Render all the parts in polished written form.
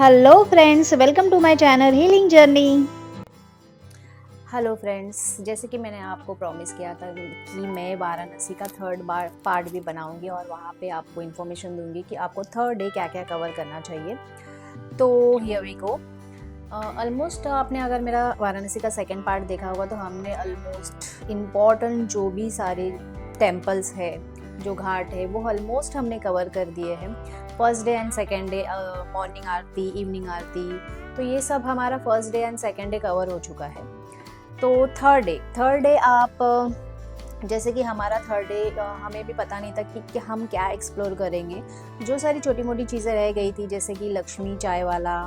Hello friends, welcome to my channel healing journey. Hello friends, जैसे कि मैंने आपको प्रॉमिस किया था कि मैं वाराणसी का थर्ड पार्ट भी बनाऊंगी और वहाँ पे आपको इन्फॉर्मेशन दूंगी कि आपको थर्ड डे क्या क्या कवर करना चाहिए। तो हियर वी गो। ऑलमोस्ट आपने अगर मेरा वाराणसी का सेकंड पार्ट देखा होगा तो हमने ऑलमोस्ट इम्पॉर्टेंट जो भी सारे टेम्पल्स है, जो घाट है, वो ऑलमोस्ट हमने कवर कर दिए हैं। First day and second day morning aarti, evening aarti, तो ये सब हमारा first day and second day cover हो चुका है। तो थर्ड डे आप जैसे कि हमारा थर्ड डे हमें भी पता नहीं था कि हम क्या एक्सप्लोर करेंगे। जो सारी छोटी मोटी चीज़ें रह गई थी, जैसे कि लक्ष्मी चाय वाला,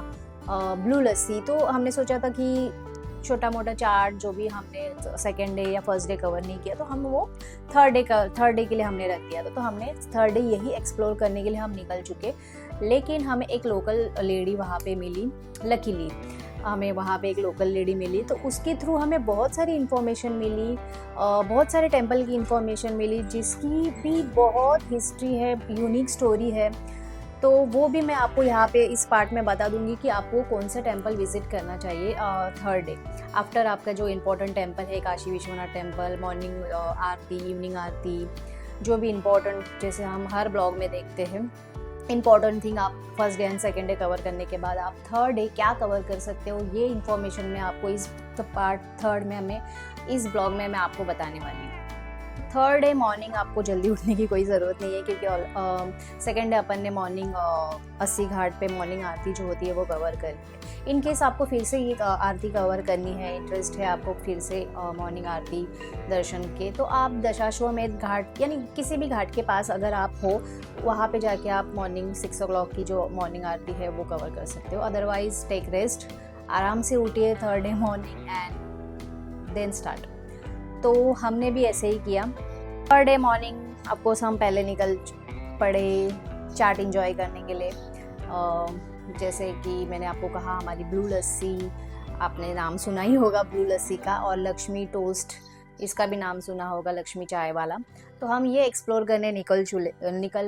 ब्लू लस्सी, तो हमने सोचा था कि छोटा मोटा चार्ट जो भी हमने सेकेंड डे या फर्स्ट डे कवर नहीं किया तो हम वो थर्ड डे के लिए हमने रख दिया था। तो हमने थर्ड डे यही एक्सप्लोर करने के लिए हम निकल चुके। लेकिन हमें एक लोकल लेडी वहाँ पे मिली, लकीली हमें वहाँ पे एक लोकल लेडी मिली, तो उसके थ्रू हमें बहुत सारी इन्फॉर्मेशन मिली, बहुत सारे टेंपल की इन्फॉर्मेशन मिली जिसकी भी बहुत हिस्ट्री है, यूनिक स्टोरी है। तो वो भी मैं आपको यहाँ पे इस पार्ट में बता दूंगी कि आपको कौन सा टेंपल विजिट करना चाहिए थर्ड डे आफ्टर आपका जो इम्पोर्टेंट टेंपल है, Kashi Vishwanath temple, morning aarti, evening आरती, जो भी इम्पोर्टेंट जैसे हम हर ब्लॉग में देखते हैं। इम्पॉर्टेंट थिंग आप first day and second day cover करने के बाद आप थर्ड डे क्या कवर कर सकते हो, ये इन्फॉर्मेशन मैं आपको इस पार्ट थर्ड में हमें इस ब्लॉग में मैं आपको बताने वाली हूँ। थर्ड डे मॉर्निंग आपको जल्दी उठने की कोई ज़रूरत नहीं है, क्योंकि सेकेंड डे अपन ने मॉर्निंग 80 घाट पे मॉर्निंग आरती जो होती है वो कवर कर ली है। इन केस आपको फिर से ये आरती कवर करनी है, इंटरेस्ट है आपको फिर से मॉर्निंग आरती दर्शन के, तो आप दशाश्वमेध घाट यानी किसी भी घाट के पास अगर आप हो, वहाँ पे जाके आप मॉर्निंग 6 o'clock की जो मॉर्निंग आरती है वो कवर कर सकते हो। अदरवाइज टेक रेस्ट, आराम से उठिए third day morning and then start. तो हमने भी ऐसे ही किया। थर्ड डे मॉर्निंग ऑफकोर्स हम पहले निकल पड़े चाट इंजॉय करने के लिए। जैसे कि मैंने आपको कहा, हमारी ब्लू लस्सी, आपने नाम सुना ही होगा ब्लू लस्सी का, और लक्ष्मी टोस्ट, इसका भी नाम सुना होगा, लक्ष्मी चाय वाला। तो हम ये एक्सप्लोर करने निकल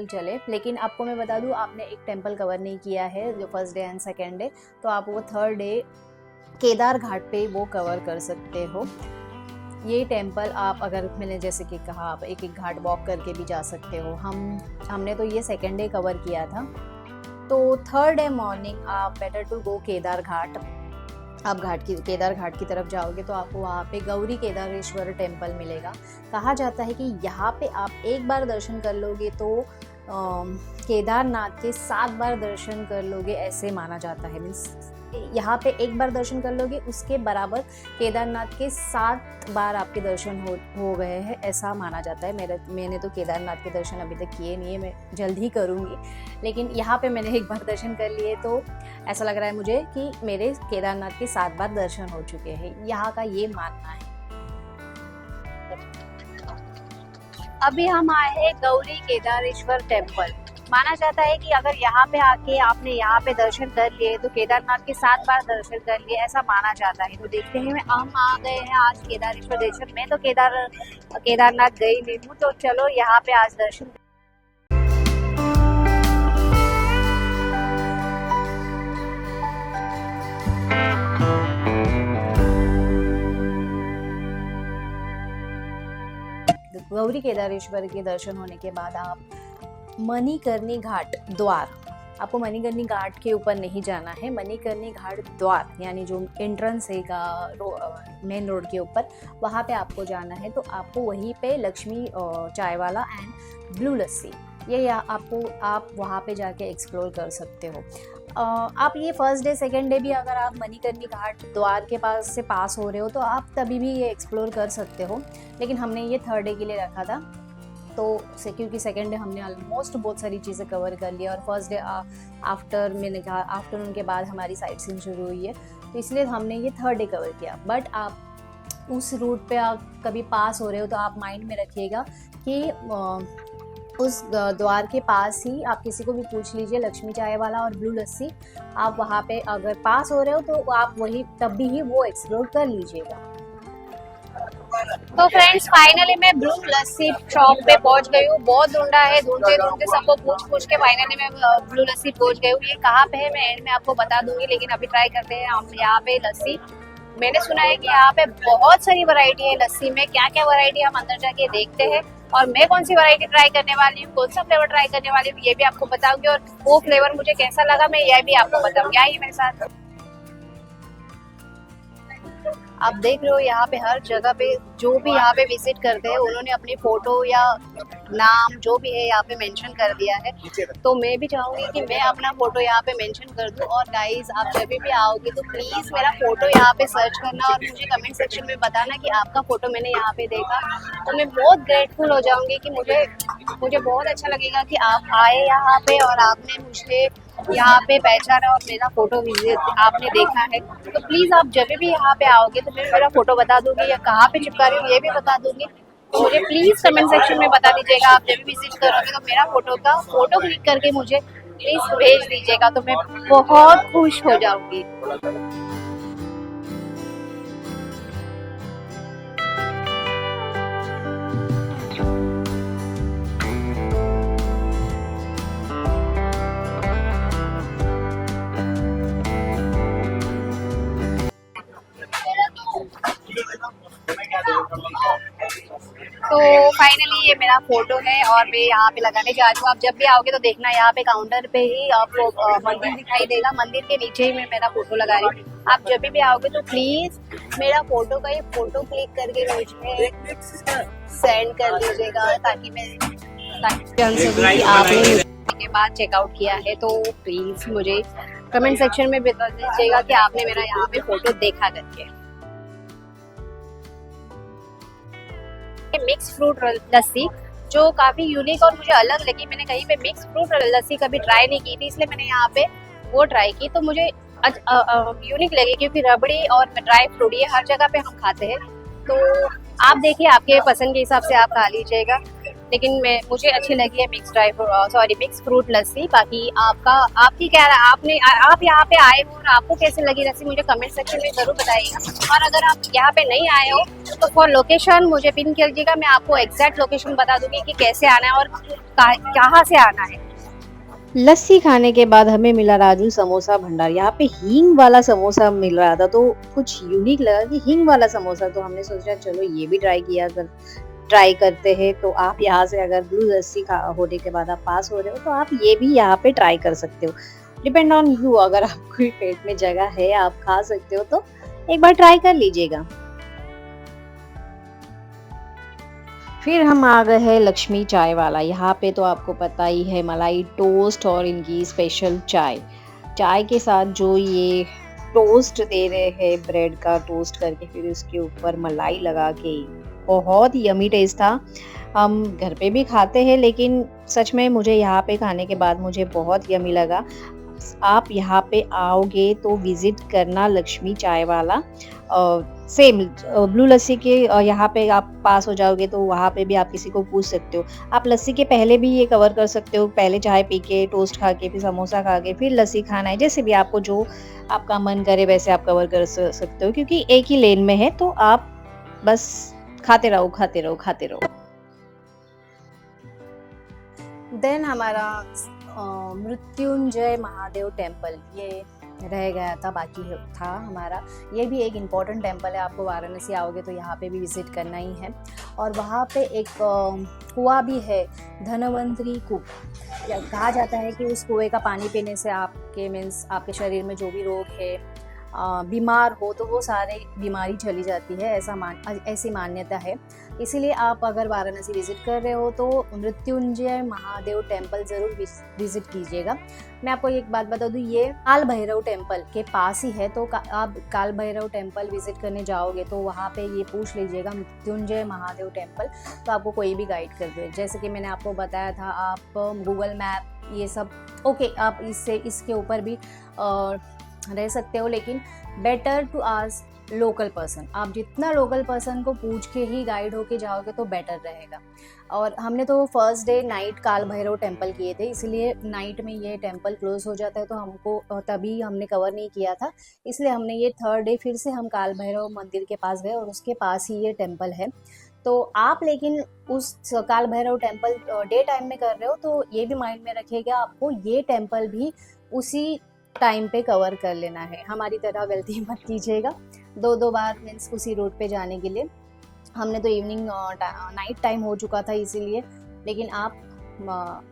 चले। लेकिन आपको मैं बता दूं, आपने एक टेंपल कवर नहीं किया है जो first day and second day, तो आप वो थर्ड डे केदार घाट पे वो कवर कर सकते हो। ये टेंपल आप, अगर मैंने जैसे कि कहा, आप एक एक घाट वॉक करके भी जा सकते हो। हमने तो ये सेकेंड डे कवर किया था। तो थर्ड डे मॉर्निंग आप बेटर टू गो केदार घाट। आप केदार घाट की तरफ जाओगे तो आपको वहाँ पे गौरी केदारेश्वर टेंपल मिलेगा। कहा जाता है कि यहाँ पे आप एक बार दर्शन कर लोगे तो केदारनाथ के 7 बार दर्शन कर लोगे, ऐसे माना जाता है। मीन्स यहाँ पे एक बार दर्शन कर लोगे, उसके बराबर केदारनाथ के 7 बार आपके दर्शन हो गए हैं, ऐसा माना जाता है। मैंने तो केदारनाथ के दर्शन अभी तक किए नहीं है, मैं जल्द ही करूँगी। लेकिन यहाँ पे मैंने एक बार दर्शन कर लिए तो ऐसा लग रहा है मुझे कि मेरे केदारनाथ के 7 बार दर्शन हो चुके हैं, यहाँ का ये मानना है। अभी हम आए हैं गौरी केदारेश्वर टेम्पल। माना जाता है कि अगर यहाँ पे आके आपने यहाँ पे दर्शन कर लिए तो केदारनाथ के 7 बार दर्शन कर लिए, ऐसा माना जाता है। तो देखते हैं, हम आ गए हैं आज केदारेश्वर दर्शन में। तो केदारनाथ गई नहीं हूँ, तो चलो यहाँ पे आज दर्शन। गौरी केदारेश्वर के दर्शन होने के बाद आप मणिकर्णी घाट द्वार, आपको मणिकर्णी घाट के ऊपर नहीं जाना है, मणिकर्णी घाट द्वार यानी जो एंट्रेंस है मेन रोड के ऊपर, वहाँ पे आपको जाना है। तो आपको वहीं पे लक्ष्मी चाय वाला एंड ब्लू लस्सी, ये आप वहाँ पे जाके एक्सप्लोर कर सकते हो। आप ये फर्स्ट डे सेकेंड डे भी अगर आप मणिकर्णी घाट द्वार के पास से पास हो रहे हो तो आप तभी भी ये एक्सप्लोर कर सकते हो। लेकिन हमने ये थर्ड डे के लिए रखा था, तो क्योंकि सेकेंड डे हमने ऑलमोस्ट बहुत सारी चीज़ें कवर कर लिया और फर्स्ट डे मैंने कहा आफ्टरनून के बाद हमारी साइट सीइंग शुरू हुई है, तो इसलिए हमने ये थर्ड डे कवर किया। बट आप उस रूट पे आप कभी पास हो रहे हो तो आप माइंड में रखिएगा कि उस द्वार के पास ही आप किसी को भी पूछ लीजिए, लक्ष्मी चाय वाला और ब्लू लस्सी, आप वहाँ पे अगर पास हो रहे हो तो आप वही तब भी ही वो एक्सप्लोर कर लीजिएगा। तो फ्रेंड्स फाइनली मैं ब्लू लस्सी शॉप पे पहुंच गई हूँ। बहुत ढूंढा है, ढूंढते ढूंढते सबको पूछ पूछ के फाइनली मैं ब्लू लस्सी पहुंच गई हूँ। ये कहाँ पे है मैं एंड में आपको बता दूंगी, लेकिन अभी ट्राई करते हैं हम यहाँ पे लस्सी। मैंने सुना है कि यहाँ पे बहुत सारी वैरायटी है लस्सी में, क्या क्या वैरायटी हम अंदर जाके देखते हैं और मैं कौन सी वैरायटी ट्राई करने वाली हूँ, कौन सा फ्लेवर ट्राई करने वाली हूँ, ये भी आपको बताऊंगी और वो फ्लेवर मुझे कैसा लगा मैं ये भी आपको बताऊंगी। आइए मेरे साथ। आप देख रहे हो यहाँ पे हर जगह पे जो भी यहाँ पे विजिट करते हैं उन्होंने अपनी फोटो या नाम जो भी है यहाँ पे मेंशन कर दिया है। तो मैं भी चाहूंगी कि मैं अपना फोटो यहाँ पे मेंशन कर दूं। और गाइज आप जब भी आओगे तो प्लीज मेरा फोटो यहाँ पे सर्च करना और मुझे कमेंट सेक्शन में बताना कि आपका फोटो मैंने यहाँ पे देखा। तो मैं बहुत ग्रेटफुल हो जाऊंगी कि मुझे बहुत अच्छा लगेगा कि आप आए यहाँ पे और आपने मुझे यहाँ पे पहचाना और मेरा फोटो आपने देखा है। तो प्लीज आप जब भी यहाँ पे आओगे तो मैं मेरा फोटो बता दूंगी या कहाँ पे चिपका रही हूँ ये भी बता दूंगी। मुझे प्लीज कमेंट सेक्शन में बता दीजिएगा। आप जब भी विजिट करोगे तो मेरा फोटो का फोटो क्लिक करके मुझे प्लीज भेज दीजिएगा, तो मैं बहुत खुश हो जाऊंगी। तो फाइनली ये मेरा फोटो है और मैं यहाँ पे लगाने जा रही हूँ। आप जब भी आओगे तो देखना यहाँ पे काउंटर पे ही आपको मंदिर दिखाई देगा, मंदिर के नीचे ही मैं मेरा फोटो लगा रही हूँ। आप जब भी आओगे तो प्लीज मेरा फोटो का ये फोटो क्लिक करके मुझे सेंड कर दीजिएगा ताकि जान सकूं कि आपने के बाद चेकआउट किया है। तो प्लीज मुझे कमेंट सेक्शन में बता दीजिएगा कि आपने मेरा यहाँ पे फोटो देखा करके। मिक्स फ्रूट लस्सी जो काफी यूनिक और मुझे अलग लगी। मैंने कहीं पे मिक्स फ्रूट लस्सी कभी ट्राई नहीं की थी, इसलिए मैंने यहाँ पे वो ट्राई की। तो मुझे यूनिक लगी क्योंकि रबड़ी और ड्राई फ्रूट ये हर जगह पे हम खाते हैं। तो आप देखिए आपके पसंद के हिसाब से आप खा लीजिएगा, लेकिन मुझे अच्छी लगी है मिक्स फ्रूट लस्सी। बाकी आपकी क्या आप यहाँ पे आए हो और आपको कैसे लगी लस्सी मुझे कमेंट सेक्शन में जरूर बताइएगा। और अगर आप यहाँ पे नहीं आए हो तो फॉर लोकेशन मुझे पिन कर दीजिएगा, मैं आपको एग्जैक्ट लोकेशन बता दूंगी कि कैसे आना है और कहाँ से आना है। लस्सी खाने के बाद हमें मिला राजू समोसा भंडार। यहाँ पे हींग वाला समोसा मिल रहा था तो कुछ यूनिक लगा कि हींग वाला समोसा, तो हमने सोचा चलो ये भी ट्राई करते हैं। तो आप यहाँ से अगर ब्लू लस्सी होने के बाद आप पास हो रहे हो तो आप ये भी यहाँ पे ट्राई कर सकते हो। डिपेंड ऑन यू, अगर आपको पेट में जगह है आप खा सकते हो तो एक बार ट्राई कर लीजिएगा। फिर हम आ गए हैं लक्ष्मी चाय वाला। यहाँ पे तो आपको पता ही है मलाई टोस्ट और इनकी स्पेशल चाय के साथ जो ये टोस्ट दे रहे हैं, ब्रेड का टोस्ट करके फिर उसके ऊपर मलाई लगा के, बहुत यमी टेस्ट था। हम घर पे भी खाते हैं लेकिन सच में मुझे यहाँ पे खाने के बाद मुझे बहुत यमी लगा। आप यहाँ पे आओगे तो विजिट करना लक्ष्मी चाय वाला। सेम ब्लू लस्सी के यहाँ पे आप पास हो जाओगे तो वहाँ पे भी आप किसी को पूछ सकते हो। आप लस्सी के पहले भी ये कवर कर सकते हो, पहले चाय पी के टोस्ट खा के फिर समोसा खा के फिर लस्सी खाना है, जैसे भी आपको जो आपका मन करे वैसे आप कवर कर सकते हो क्योंकि एक ही लेन में है। तो आप बस खाते रहो खाते रहो खाते रहो। देन हमारा मृत्युंजय महादेव टेम्पल ये रह गया था, बाकी था हमारा। ये भी एक इम्पॉर्टेंट टेम्पल है, आपको वाराणसी आओगे तो यहाँ पे भी विजिट करना ही है। और वहाँ पे एक कुआं भी है, धनवंतरी कुआं कहा जाता है कि उस कुएं का पानी पीने से आपके शरीर में जो भी रोग है, बीमार हो तो वो सारे बीमारी चली जाती है, ऐसी मान्यता है। इसीलिए आप अगर वाराणसी विजिट कर रहे हो तो मृत्युंजय महादेव टेम्पल ज़रूर विजिट कीजिएगा। मैं आपको एक बात बता दूं, ये काल भैरव टेम्पल के पास ही है। तो आप काल भैरव टेम्पल विजिट करने जाओगे तो वहाँ पे ये पूछ लीजिएगा मृत्युंजय महादेव टेम्पल, तो आपको कोई भी गाइड कर दे। जैसे कि मैंने आपको बताया था, आप गूगल मैप ये सब ओके, आप इसके ऊपर भी रह सकते हो, लेकिन better to ask local person, आप जितना लोकल पर्सन को पूछ के ही गाइड होके जाओगे तो बेटर रहेगा। और हमने तो फर्स्ट डे नाइट काल भैरव टेम्पल किए थे, इसलिए नाइट में ये टेम्पल क्लोज हो जाता है तो हमको तभी हमने कवर नहीं किया था, इसलिए हमने ये थर्ड डे फिर से हम काल भैरव मंदिर के पास गए और उसके पास ही ये टेम्पल है। तो आप लेकिन उस काल भैरव टेम्पल डे टाइम में कर रहे हो तो ये भी माइंड में रखिएगा, आपको ये टेम्पल भी उसी टाइम पे कवर कर लेना है, हमारी तरह गलती मत कीजिएगा दो दो बार मीन्स उसी रोड पे जाने के लिए। हमने तो इवनिंग नाइट टाइम हो चुका था इसीलिए, लेकिन आप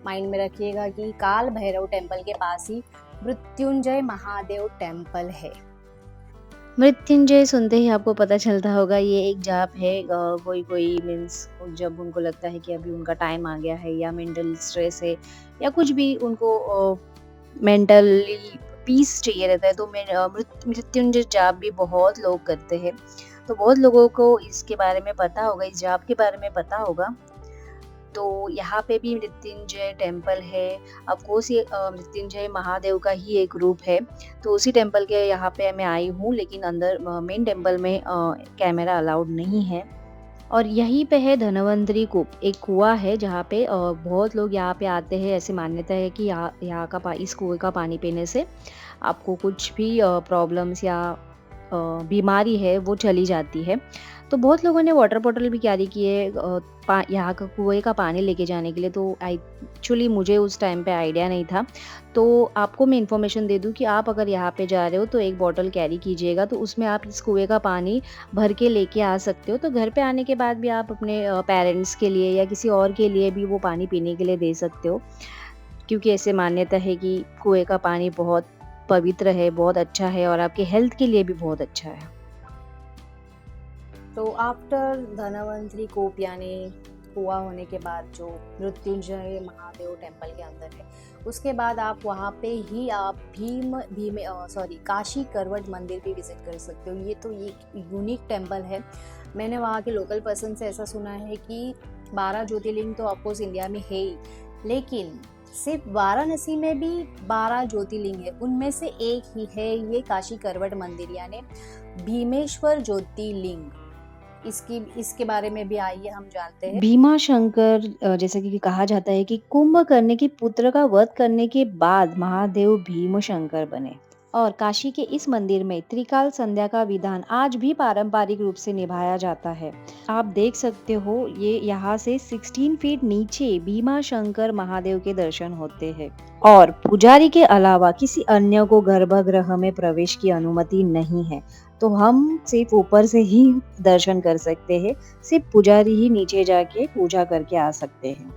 माइंड में रखिएगा कि काल भैरव टेम्पल के पास ही मृत्युंजय महादेव टेम्पल है। मृत्युंजय सुनते ही आपको पता चलता होगा ये एक जाप है। कोई मीन्स जब उनको लगता है कि अभी उनका टाइम आ गया है या मेंटल स्ट्रेस है या कुछ भी उनको मेंटली पीस चाहिए रहता है, तो मृत्युंजय जाप भी बहुत लोग करते हैं। तो बहुत लोगों को इसके बारे में पता होगा, इस जाप के बारे में पता होगा। तो यहाँ पे भी मृत्युंजय टेम्पल है। ऑफ कोर्स ये मृत्युंजय महादेव का ही एक रूप है। तो उसी टेम्पल के यहाँ पे मैं आई हूँ, लेकिन अंदर मेन टेम्पल में कैमरा अलाउड नहीं है। और यहीं पे है धनवंतरी कूप, एक कुआं है जहाँ पे बहुत लोग यहाँ पे आते हैं। ऐसी मान्यता है कि यहाँ का इस कुएं का पानी पीने से आपको कुछ भी प्रॉब्लम्स या बीमारी है वो चली जाती है। तो बहुत लोगों ने वाटर बॉटल भी कैरी किए यहाँ का कुएं का पानी लेके जाने के लिए। तो एक्चुअली मुझे उस टाइम पे आइडिया नहीं था। तो आपको मैं इन्फॉर्मेशन दे दूँ कि आप अगर यहाँ पे जा रहे हो तो एक बॉटल कैरी कीजिएगा, तो उसमें आप इस कुएं का पानी भर के लेके आ सकते हो। तो घर पे आने के बाद भी आप अपने पेरेंट्स के लिए या किसी और के लिए भी वो पानी पीने के लिए दे सकते हो, क्योंकि ऐसे मान्यता है कि कुएं का पानी बहुत पवित्र है, बहुत अच्छा है और आपके हेल्थ के लिए भी बहुत अच्छा है। तो आफ्टर धनवंतरी कूप यानी कुआं होने के बाद जो मृत्युंजय महादेव टेम्पल के अंदर है, उसके बाद आप वहाँ पे ही आप काशी करवट मंदिर भी विजिट कर सकते हो। ये तो ये यूनिक टेम्पल है। मैंने वहाँ के लोकल पर्सन से ऐसा सुना है कि 12 ज्योतिर्लिंग तो ऑफकोर्स इंडिया में है ही, लेकिन सिर्फ वाराणसी में भी 12 ज्योतिर्लिंग है, उनमें से एक ही है ये काशी करवट मंदिर यानी भीमेश्वर ज्योतिर्लिंग। इसके बारे में भी आइए हम जानते हैं। भीमा शंकर, जैसे कि कहा जाता है कि कुंभकर्ण के पुत्र का वध करने के बाद महादेव भीम शंकर बने। और काशी के इस मंदिर में त्रिकाल संध्या का विधान आज भी पारंपरिक रूप से निभाया जाता है। आप देख सकते हो ये यहाँ से 16 फीट नीचे भीमा शंकर महादेव के दर्शन होते हैं। और पुजारी के अलावा किसी अन्य को गर्भगृह में प्रवेश की अनुमति नहीं है। तो हम सिर्फ ऊपर से ही दर्शन कर सकते हैं, सिर्फ पुजारी ही नीचे जाके पूजा करके आ सकते हैं।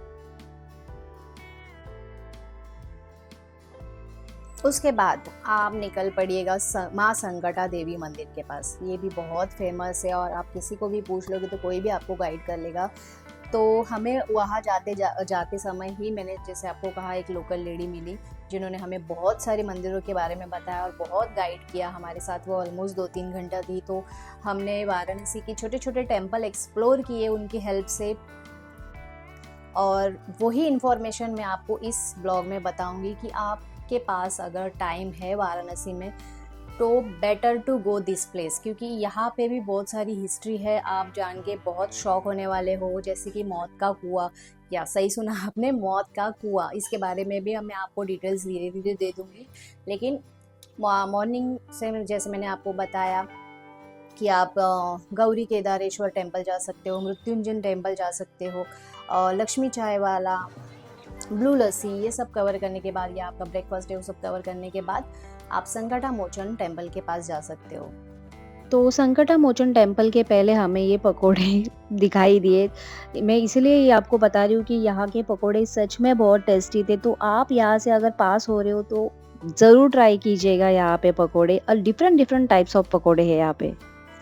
उसके बाद आप निकल पड़िएगा माँ संकटा देवी मंदिर के पास। ये भी बहुत फेमस है और आप किसी को भी पूछ लोगे तो कोई भी आपको गाइड कर लेगा। तो हमें वहाँ जाते समय ही मैंने जैसे आपको कहा एक लोकल लेडी मिली जिन्होंने हमें बहुत सारे मंदिरों के बारे में बताया और बहुत गाइड किया हमारे साथ। वो ऑलमोस्ट 2-3 घंटा थी। तो हमने वाराणसी के छोटे छोटे टेम्पल एक्सप्लोर किए उनकी हेल्प से, और वही इन्फॉर्मेशन मैं आपको इस ब्लॉग में बताऊंगी कि आपके पास अगर टाइम है वाराणसी में तो better to go this place, क्योंकि यहाँ पे भी बहुत सारी हिस्ट्री है। आप जान के बहुत शॉक होने वाले हो, जैसे कि मौत का कुआं, या सही सुना आपने, मौत का कुआं। इसके बारे में भी मैं आपको डिटेल्स धीरे धीरे दे दूँगी। लेकिन मॉर्निंग से जैसे मैंने आपको बताया कि आप गौरी केदारेश्वर टेम्पल जा सकते हो, मृत्युंजय टेम्पल जा सकते हो, लक्ष्मी चाय वाला, ब्लू लस्सी, ये सब कवर करने के बाद या आपका ब्रेकफास्ट है वो सब कवर करने के बाद आप संकटा मोचन टेम्पल के पास जा सकते हो। तो संकटा मोचन टेम्पल के पहले हमें ये पकोड़े दिखाई दिए। मैं इसलिए ये आपको बता रही हूँ कि यहाँ के पकोड़े सच में बहुत टेस्टी थे। तो आप यहाँ से अगर पास हो रहे हो तो ज़रूर ट्राई कीजिएगा यहाँ पे पकोड़े, और डिफरेंट टाइप्स ऑफ पकोड़े हैं यहाँ पे।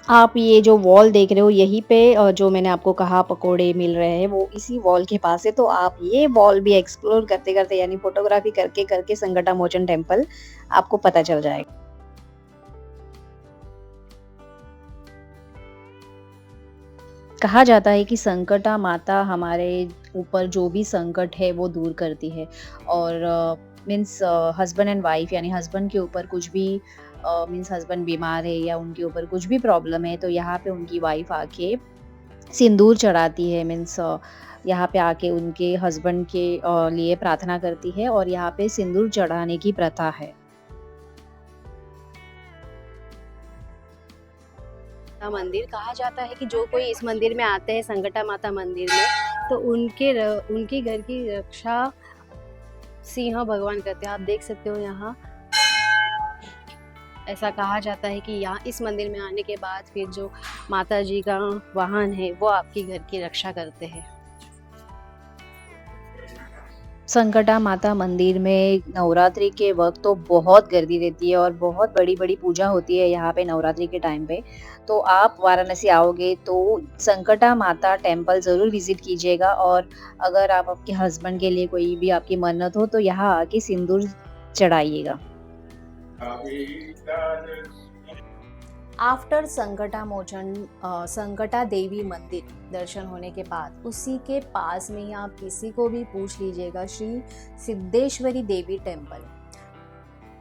आप ये जो वॉल देख रहे हो यहीं पे जो मैंने आपको कहा पकोड़े मिल रहे हैं वो इसी वॉल के पास है। तो आप ये वॉल भी एक्सप्लोर करते करते यानी फोटोग्राफी करके करके संकटा मोचन टेम्पल आपको पता चल जाएगा। कहा जाता है कि संकटा माता हमारे ऊपर जो भी संकट है वो दूर करती है। और मीन्स हस्बैंड एंड वाइफ यानी हस्बैंड के ऊपर कुछ भी मीन्स हस्बैंड बीमार है या उनके ऊपर कुछ भी प्रॉब्लम है तो यहाँ पे उनकी वाइफ आके सिंदूर चढ़ाती है। मीन्स यहाँ पे आके उनके हस्बैंड के लिए प्रार्थना करती है और यहाँ पे सिंदूर चढ़ाने की प्रथा है। का मंदिर कहा जाता है कि जो कोई इस मंदिर में आते हैं संकटा माता मंदिर में तो उनके घर की रक्षा सिंह भगवान करते हैं। आप देख सकते हो यहाँ ऐसा कहा जाता है कि यहाँ इस मंदिर में आने के बाद फिर जो माता जी का वाहन है वो आपकी घर की रक्षा करते हैं। संकटा माता मंदिर में नवरात्रि के वक़्त तो बहुत गर्दी रहती है और बहुत बड़ी-बड़ी पूजा होती है यहाँ पे नवरात्रि के टाइम पे। तो आप वाराणसी आओगे तो संकटा माता टेम्पल ज़रूर विज़िट कीजिएगा और अगर आप आपके हस्बैंड के लिए कोई भी आपकी मन्नत हो तो यहाँ आके सिंदूर चढ़ाइएगा। आफ्टर संकटा मोचन संकटा देवी मंदिर दर्शन होने के बाद उसी के पास में ही आप किसी को भी पूछ लीजिएगा श्री सिद्धेश्वरी देवी टेम्पल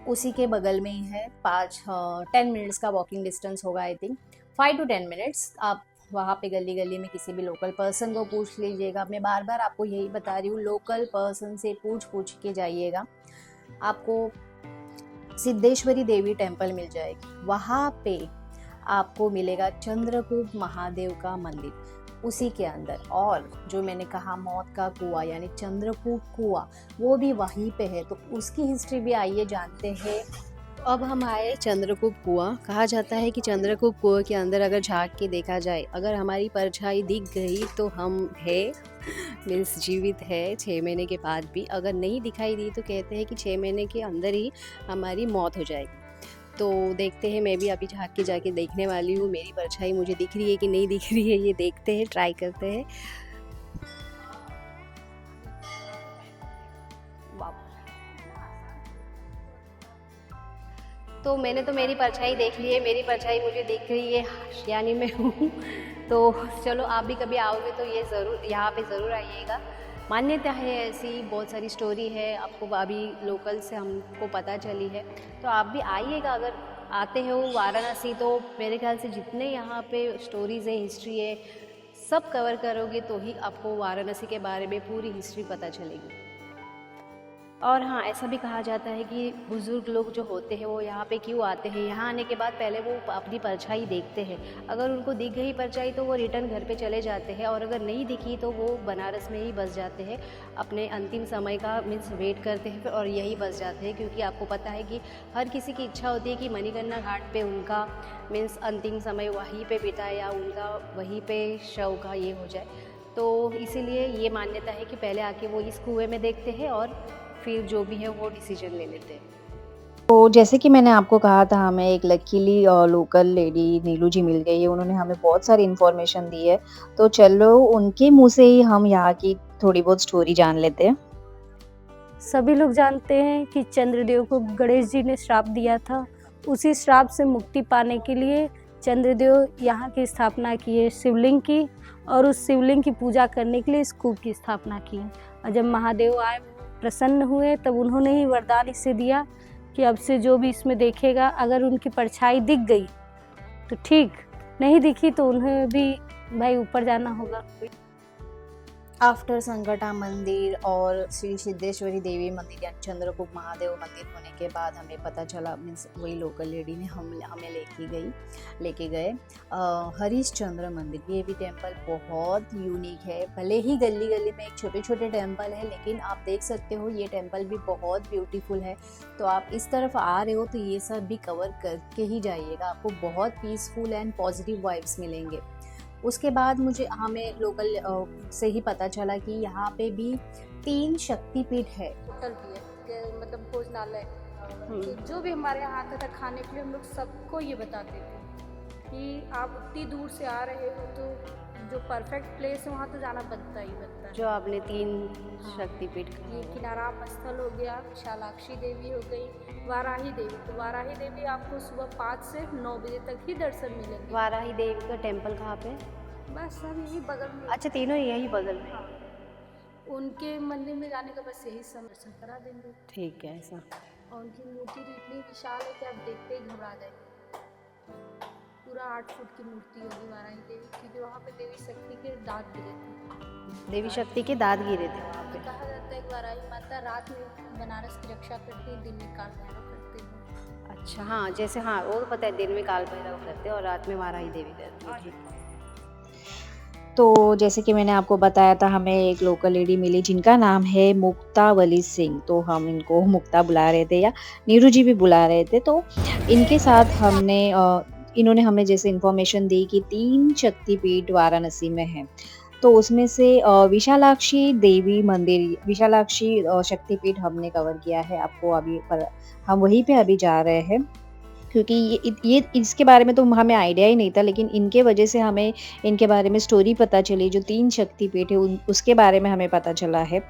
उसी के बगल में ही है। 10 मिनट्स का वॉकिंग डिस्टेंस होगा, आई थिंक 5 to 10 मिनट्स। आप वहाँ पे गली गली में किसी भी लोकल पर्सन को पूछ लीजिएगा। मैं बार बार आपको यही बता रही हूँ, लोकल पर्सन से पूछ के जाइएगा, आपको सिद्धेश्वरी देवी टेम्पल मिल जाएगी। वहाँ पे आपको मिलेगा चंद्रकूट महादेव का मंदिर उसी के अंदर, और जो मैंने कहा मौत का कुआं यानी चंद्रकूट कुआं वो भी वहीं पे है। तो उसकी हिस्ट्री भी आइए जानते हैं। अब हम आए चंद्रकूट कुआं। कहा जाता है कि चंद्रकूट कुआं के अंदर अगर झांक के देखा जाए, अगर हमारी परछाई दिख गई तो हम है मीन्स जीवित है 6 महीने के बाद भी। अगर नहीं दिखाई दी तो कहते हैं कि 6 महीने के अंदर ही हमारी मौत हो जाएगी। तो देखते हैं, मैं भी अभी झांक के जाके देखने वाली हूँ मेरी परछाई मुझे दिख रही है कि नहीं दिख रही है, ये देखते हैं, ट्राई करते हैं। तो मैंने तो मेरी परछाई देख ली है, मेरी परछाई मुझे दिख रही है यानी मैं हूँ। तो चलो आप भी कभी आओगे तो ये ज़रूर यहाँ पे ज़रूर आइएगा। मान्यता है ऐसी, बहुत सारी स्टोरी है, आपको अभी लोकल से हमको पता चली है। तो आप भी आइएगा, अगर आते हो वाराणसी तो मेरे ख्याल से जितने यहाँ पे स्टोरीज़ है, हिस्ट्री है, सब कवर करोगे तो ही आपको वाराणसी के बारे में पूरी हिस्ट्री पता चलेगी। और हाँ, ऐसा भी कहा जाता है कि बुज़ुर्ग लोग जो होते हैं वो यहाँ पे क्यों आते हैं, यहाँ आने के बाद पहले वो अपनी परछाई देखते हैं। अगर उनको दिख गई परछाई तो वो रिटर्न घर पे चले जाते हैं, और अगर नहीं दिखी तो वो बनारस में ही बस जाते हैं, अपने अंतिम समय का मीन्स वेट करते हैं और यही बस जाते हैं। क्योंकि आपको पता है कि हर किसी की इच्छा होती है कि मणिकर्णिका घाट पे उनका मीन्स अंतिम समय वहीं पे बिताए या उनका वहीं पे शव का ये हो जाए। तो इसीलिए ये मान्यता है कि पहले आके वो इस कुएँ में देखते हैं और फिर जो भी है वो डिसीजन ले लेते हैं। तो जैसे कि मैंने आपको कहा था, हमें एक लकीली लोकल लेडी नीलू जी मिल गई है, उन्होंने हमें बहुत सारी इन्फॉर्मेशन दी है। तो चलो उनके मुँह से ही हम यहाँ की थोड़ी बहुत स्टोरी जान लेते हैं। सभी लोग जानते हैं कि चंद्रदेव को गणेश जी ने श्राप दिया था। उसी श्राप से मुक्ति पाने के लिए चंद्रदेव यहाँ की स्थापना किए शिवलिंग की, और उस शिवलिंग की पूजा करने के लिए इस कूप की स्थापना की। और जब महादेव आए प्रसन्न हुए तब उन्होंने ही वरदान इसे दिया कि अब से जो भी इसमें देखेगा, अगर उनकी परछाई दिख गई तो ठीक, नहीं दिखी तो उन्हें भी भाई ऊपर जाना होगा। आफ्टर संकटा मंदिर और श्री सिद्धेश्वरी देवी मंदिर या चंद्रकूट महादेव मंदिर होने के बाद हमें पता चला, मीन्स वही लोकल लेडी ने हमें लेके गए हरिश्चंद्र मंदिर। ये भी टेम्पल बहुत यूनिक है। भले ही गली गली में एक छोटे छोटे टेम्पल है, लेकिन आप देख सकते हो ये टेम्पल भी बहुत ब्यूटीफुल है। तो आप इस तरफ आ रहे हो तो ये सब भी कवर करके ही जाइएगा, आपको बहुत पीसफुल एंड पॉजिटिव वाइब्स मिलेंगे। उसके बाद हमें लोकल से ही पता चला कि यहाँ पे भी 3 शक्तिपीठ है। होटल भी है, मतलब भोजनालय, कि जो भी हमारे यहाँ आता था खाने के लिए, हम लोग सबको ये बताते थे कि आप उतनी दूर से आ रहे हो तो जो परफेक्ट प्लेस है वहाँ तो जाना बनता ही बनता है। जो आपने 3 शक्तिपीठ ये किनाराम स्थल हो गया, विशालाक्षी देवी हो गई, वाराही देवी। तो वाराही देवी आपको सुबह 5 से 9 बजे तक ही दर्शन मिलेंगे। वाराही देवी का टेम्पल कहाँ पे? बस सब यही बगल में। अच्छा, तीनों यही बगल में। उनके मंदिर में जाने का बस यही सब दर्शन करा देंगे। ठीक है ऐसा। और उनकी मूर्ति तो इतनी विशाल है कि आप देखते ही घबरा जाएंगे। पूरा 8 फुट की मूर्ति होगी वाराही देवी, क्योंकि वहाँ पे देवी शक्ति के दांत गिरे थे। देवी शक्ति के दांत गिरे थे वहाँ पे। कहा जाता है कि वाराही माता रात में बनारस की रक्षा करती है, दिन में काल भैरव करते हैं। अच्छा हाँ, जैसे हाँ वो तो पता है, दिन में काल भैरव करते हैं और रात में वाराही देवी करती है। ठीक। तो जैसे कि मैंने आपको बताया था, हमें एक लोकल लेडी मिली जिनका नाम है मुक्तावली सिंह। तो हम इनको मुक्ता बुला रहे थे या नीरू जी भी बुला रहे थे। तो इनके साथ इन्होंने हमें जैसे इन्फॉर्मेशन दी कि 3 शक्तिपीठ वाराणसी में हैं। तो उसमें से विशालाक्षी देवी मंदिर, विशालाक्षी शक्तिपीठ हमने कवर किया है। आपको अभी पर हम वहीं पे अभी जा रहे हैं, क्योंकि ये इसके बारे में तो हमें आइडिया ही नहीं था, लेकिन इनके वजह से हमें इनके बारे में स्टोरी पता चली। जो 3 शक्तिपीठ है उसके बारे में हमें पता चला है।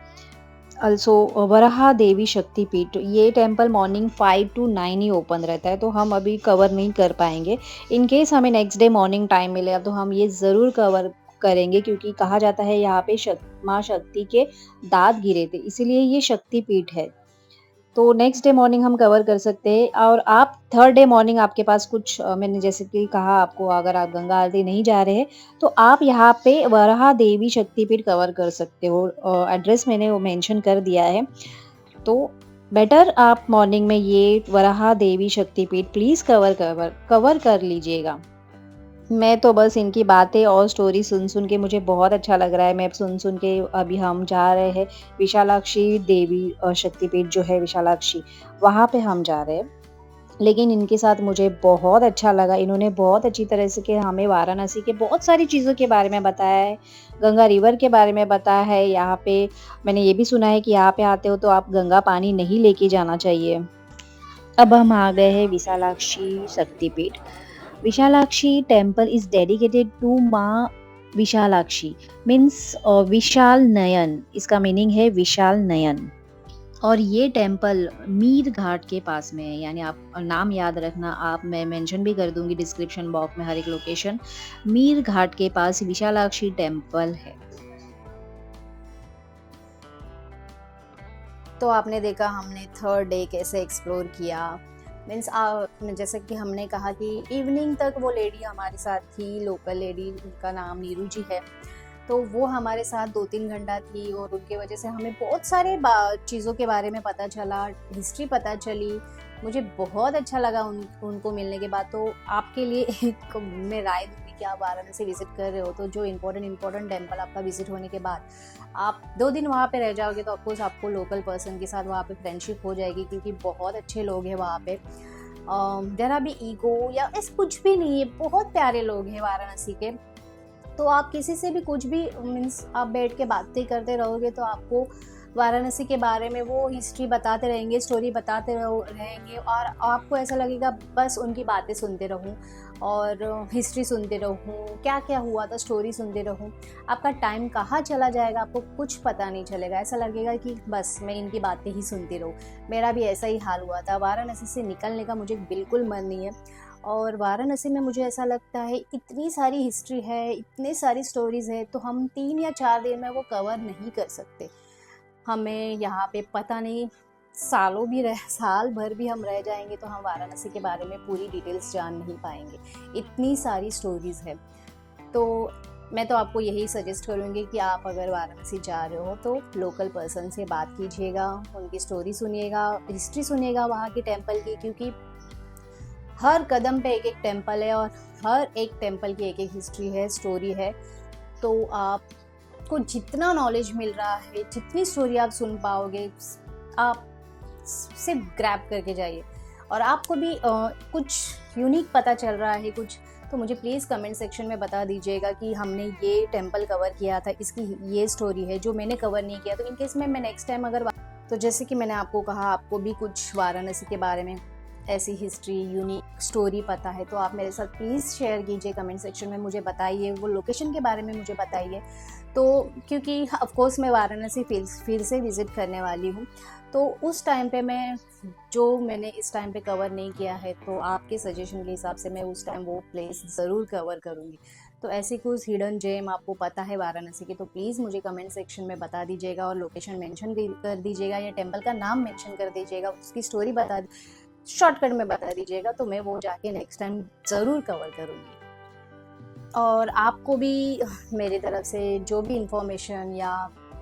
ऑल्सो वराहा देवी शक्तिपीठ, ये temple morning 5 to 9 he open रहता है, तो हम अभी कवर नहीं कर पाएंगे। इन केस हमें नेक्स्ट डे मॉर्निंग टाइम मिलेगा तो हम ये ज़रूर कवर करेंगे, क्योंकि कहा जाता है यहाँ पे माँ शक्ति के दांत गिरे थे, इसीलिए ये शक्तिपीठ है। तो नेक्स्ट डे मॉर्निंग हम कवर कर सकते हैं। और आप थर्ड डे मॉर्निंग आपके पास कुछ मैंने जैसे कि कहा आपको, अगर आप गंगा आरती नहीं जा रहे हैं तो आप यहाँ पे वराहा देवी शक्तिपीठ कवर कर सकते हो। एड्रेस मैंने वो मेंशन कर दिया है। तो बेटर आप मॉर्निंग में ये वराहा देवी शक्तिपीठ प्लीज़ कवर कर लीजिएगा। मैं तो बस इनकी बातें और स्टोरी सुन के मुझे बहुत अच्छा लग रहा है। मैं सुन के अभी हम जा रहे हैं विशालाक्षी देवी शक्तिपीठ जो है विशालाक्षी, वहाँ पे हम जा रहे हैं। लेकिन इनके साथ मुझे बहुत अच्छा लगा। इन्होंने बहुत अच्छी तरह से कि हमें वाराणसी के बहुत सारी चीज़ों के बारे में बताया है, गंगा रिवर के बारे में बताया है। यहाँ पे मैंने ये भी सुना है कि यहाँ पे आते हो तो आप गंगा पानी नहीं लेके जाना चाहिए। अब हम आ गए हैं विशालाक्षी शक्तिपीठ। Vishalakshi temple is dedicated to माँ विशालाक्षी, मीन्स विशाल नयन, इसका मीनिंग है विशाल नयन। और ये टेम्पल मीर घाट के पास में है, यानी आप नाम याद रखना, आप मैं मेंशन भी कर दूंगी डिस्क्रिप्शन बॉक्स में हर एक लोकेशन। मीर घाट के पास विशालाक्षी टेम्पल है। तो आपने देखा हमने थर्ड डे कैसे एक्सप्लोर किया। मीन्स जैसे कि हमने कहा कि इवनिंग तक वो लेडी हमारे साथ थी, लोकल लेडी, उनका नाम नीरू जी है। तो वो हमारे साथ 2-3 घंटा थी और उनके वजह से हमें बहुत सारे चीज़ों के बारे में पता चला, हिस्ट्री पता चली। मुझे बहुत अच्छा लगा उनको मिलने के बाद। तो आपके लिए एक मैं राय दूँगी कि आप वाराणसी विजिट कर रहे हो तो जो इम्पोर्टेंट टेम्पल आपका विजिट होने के बाद आप 2 दिन वहाँ पे रह जाओगे तो ऑफकोर्स आपको लोकल पर्सन के साथ वहाँ पे फ्रेंडशिप हो जाएगी, क्योंकि बहुत अच्छे लोग हैं वहाँ पे। जरा भी ईगो या ऐसा कुछ भी नहीं है, बहुत प्यारे लोग हैं वाराणसी के। तो आप किसी से भी कुछ भी मीन्स आप बैठ के बातें करते रहोगे तो आपको वाराणसी के बारे में वो हिस्ट्री बताते रहेंगे, स्टोरी बताते रहेंगे और आपको ऐसा लगेगा बस उनकी बातें सुनते रहूं और हिस्ट्री सुनते रहूं, क्या क्या हुआ था स्टोरी सुनते रहूं। आपका टाइम कहाँ चला जाएगा आपको कुछ पता नहीं चलेगा, ऐसा लगेगा कि बस मैं इनकी बातें ही सुनती रहूं। मेरा भी ऐसा ही हाल हुआ था। वाराणसी से निकलने का मुझे बिल्कुल मन नहीं है। और वाराणसी में मुझे ऐसा लगता है इतनी सारी हिस्ट्री है, इतनी सारी स्टोरीज़ है, तो हम 3 या 4 दिन में वो कवर नहीं कर सकते। हमें यहाँ पे पता नहीं साल भर भी हम रह जाएंगे तो हम वाराणसी के बारे में पूरी डिटेल्स जान नहीं पाएंगे, इतनी सारी स्टोरीज़ है। तो मैं तो आपको यही सजेस्ट करूँगी कि आप अगर वाराणसी जा रहे हो तो लोकल पर्सन से बात कीजिएगा, उनकी स्टोरी सुनिएगा, हिस्ट्री सुनिएगा वहाँ की टेम्पल की, क्योंकि हर कदम पे एक टेम्पल है और हर एक टेम्पल की एक हिस्ट्री है, स्टोरी है। तो आपको जितना नॉलेज मिल रहा है, जितनी स्टोरी आप सुन पाओगे, आप सिर्फ ग्रैब करके जाइए। और आपको भी कुछ यूनिक पता चल रहा है कुछ, तो मुझे प्लीज़ कमेंट सेक्शन में बता दीजिएगा कि हमने ये टेम्पल कवर किया था, इसकी ये स्टोरी है जो मैंने कवर नहीं किया। तो इन केस में मैं नेक्स्ट टाइम अगर तो जैसे कि मैंने आपको कहा, आपको भी कुछ वाराणसी के बारे में ऐसी हिस्ट्री यूनिक स्टोरी पता है तो आप मेरे साथ प्लीज़ शेयर कीजिए कमेंट सेक्शन में, मुझे बताइए, वो लोकेशन के बारे में मुझे बताइए। तो क्योंकि ऑफ कोर्स मैं वाराणसी फिर से विज़िट करने वाली हूँ, तो उस टाइम पे मैंने इस टाइम पे कवर नहीं किया है, तो आपके सजेशन के हिसाब से मैं उस टाइम वो प्लेस ज़रूर कवर करूँगी। तो ऐसी कुछ हिडन जेम आपको पता है वाराणसी की तो प्लीज़ मुझे कमेंट सेक्शन में बता दीजिएगा और लोकेशन मेंशन भी कर दीजिएगा या टेंपल का नाम मेंशन कर दीजिएगा, उसकी स्टोरी शॉर्टकट में बता दीजिएगा, तो मैं वो जाके नेक्स्ट टाइम ज़रूर कवर करूँगी। और आपको भी मेरी तरफ से जो भी इंफॉर्मेशन या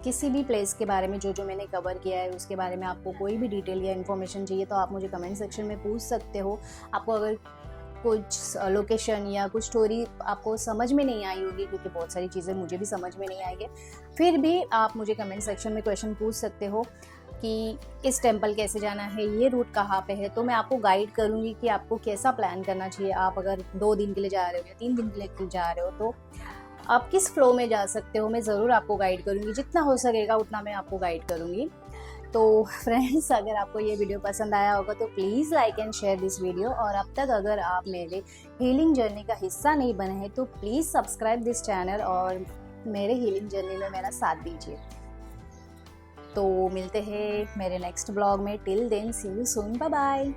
किसी भी प्लेस के बारे में जो मैंने कवर किया है उसके बारे में आपको कोई भी डिटेल या इन्फॉर्मेशन चाहिए तो आप मुझे कमेंट सेक्शन में पूछ सकते हो। आपको अगर कुछ लोकेशन या कुछ स्टोरी आपको समझ में नहीं आई होगी, क्योंकि बहुत सारी चीज़ें मुझे भी समझ में नहीं आएंगे, फिर भी आप मुझे कमेंट सेक्शन में क्वेश्चन पूछ सकते हो कि इस टेंपल कैसे जाना है, ये रूट कहाँ पे है, तो मैं आपको गाइड करूँगी कि आपको कैसा प्लान करना चाहिए। आप अगर 2 दिन के लिए जा रहे हो या 3 दिन के लिए जा रहे हो तो आप किस फ्लो में जा सकते हो, मैं ज़रूर आपको गाइड करूँगी, जितना हो सकेगा उतना मैं आपको गाइड करूँगी। तो फ्रेंड्स, अगर आपको ये वीडियो पसंद आया होगा तो please like and share this video, और अब तक अगर आप मेरे हीलिंग जर्नी का हिस्सा नहीं बने हैं तो प्लीज़ सब्सक्राइब दिस चैनल और मेरे हीलिंग जर्नी में मेरा साथ दीजिए। तो मिलते हैं मेरे नेक्स्ट ब्लॉग में, till then see you soon, bye bye.